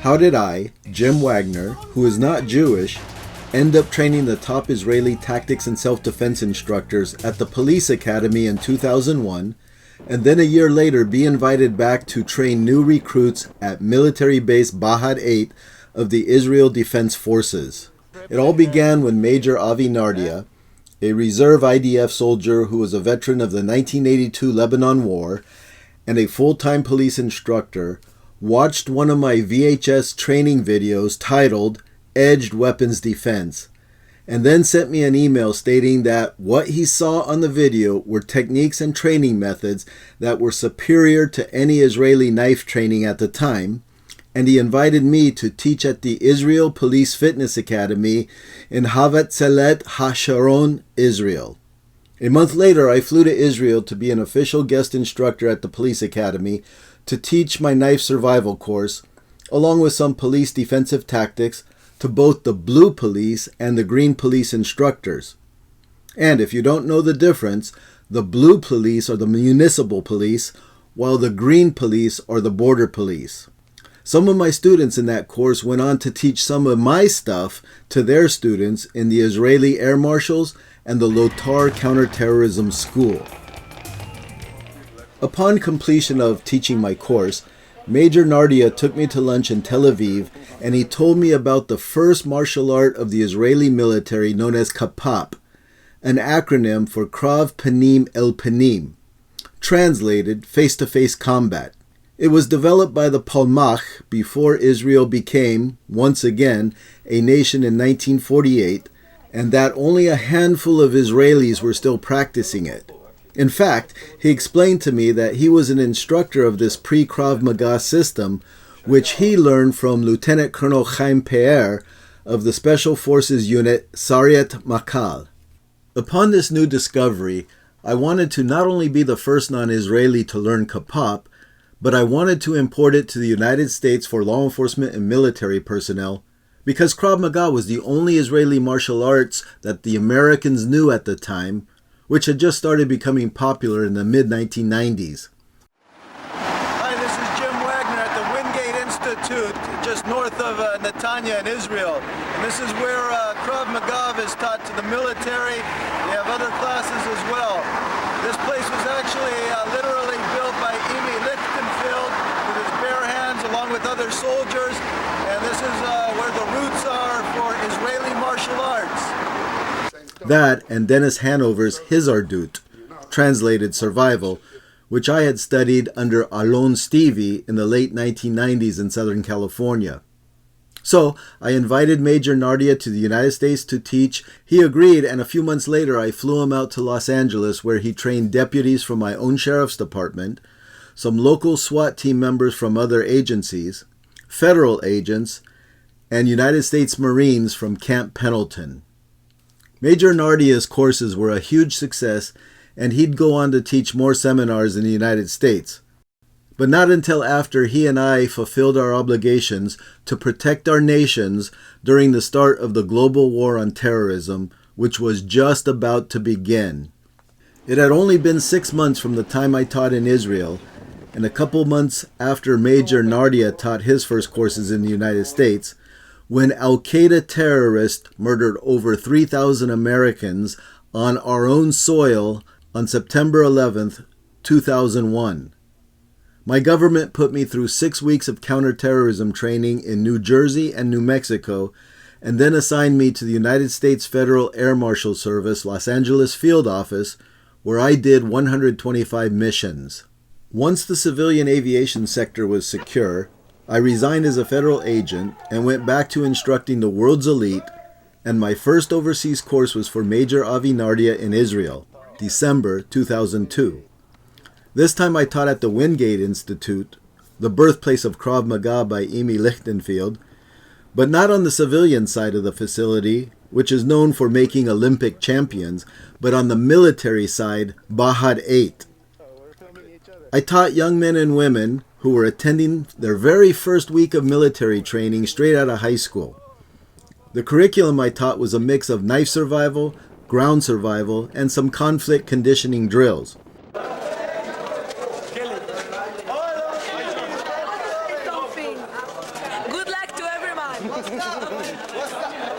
How did I, Jim Wagner, who is not Jewish, end up training the top Israeli tactics and self-defense instructors at the police academy in 2001, and then a year later be invited back to train new recruits at military base Bahad 8 of the Israel Defense Forces? It all began when Major Avi Nardia, a reserve IDF soldier who was a veteran of the 1982 Lebanon War and a full-time police instructor, watched one of my VHS training videos titled Edged Weapons Defense, and then sent me an email stating that what he saw on the video were techniques and training methods that were superior to any Israeli knife training at the time, and he invited me to teach at the Israel Police Fitness Academy in Havat HaSharon, Israel. A month later, I flew to Israel to be an official guest instructor at the police academy to teach my knife survival course, along with some police defensive tactics, to both the blue police and the green police instructors. And if you don't know the difference, the blue police are the municipal police, while the green police are the border police. Some of my students in that course went on to teach some of my stuff to their students in the Israeli Air Marshals and the Lotar Counterterrorism School. Upon completion of teaching my course, Major Nardia took me to lunch in Tel Aviv, and he told me about the first martial art of the Israeli military known as Kapap, an acronym for Krav Panim El Panim, translated face-to-face combat. It was developed by the Palmach before Israel became, once again, a nation in 1948, and that only a handful of Israelis were still practicing it. In fact, he explained to me that he was an instructor of this pre-Krav Maga system, which he learned from Lieutenant Colonel Chaim Pe'er of the Special Forces Unit Sariat Makal. Upon this new discovery, I wanted to not only be the first non-Israeli to learn Kapap, but I wanted to import it to the United States for law enforcement and military personnel, because Krav Maga was the only Israeli martial arts that the Americans knew at the time, which had just started becoming popular in the mid-1990s. Hi, this is Jim Wagner at the Wingate Institute, just north of Netanya in Israel. And this is where Krav Maga is taught to the military. They have other classes as well. This place was actually literally built by Emi Lichtenfeld with his bare hands along with other soldiers. And this is where the roots are for Israeli martial arts. That and Dennis Hanover's Hizardut, translated survival, which I had studied under Alon Stevie in the late 1990s in Southern California. So I invited Major Nardia to the United States to teach. He agreed, and a few months later I flew him out to Los Angeles, where he trained deputies from my own sheriff's department, some local SWAT team members from other agencies, federal agents, and United States Marines from Camp Pendleton. Major Nardia's courses were a huge success, and he'd go on to teach more seminars in the United States. But not until after he and I fulfilled our obligations to protect our nations during the start of the global war on terrorism, which was just about to begin. It had only been 6 months from the time I taught in Israel, and a couple months after Major Nardia taught his first courses in the United States, when Al-Qaeda terrorists murdered over 3,000 Americans on our own soil on September 11th, 2001. My government put me through 6 weeks of counterterrorism training in New Jersey and New Mexico, and then assigned me to the United States Federal Air Marshal Service Los Angeles Field Office, where I did 125 missions. Once the civilian aviation sector was secure, I resigned as a federal agent and went back to instructing the world's elite, and my first overseas course was for Major Avi Nardia in Israel, December 2002. This time I taught at the Wingate Institute, the birthplace of Krav Maga by Emi Lichtenfeld, but not on the civilian side of the facility, which is known for making Olympic champions, but on the military side, Bahad 8. I taught young men and women who were attending their very first week of military training straight out of high school. The curriculum I taught was a mix of knife survival, ground survival, and some conflict conditioning drills. Good luck. What's up?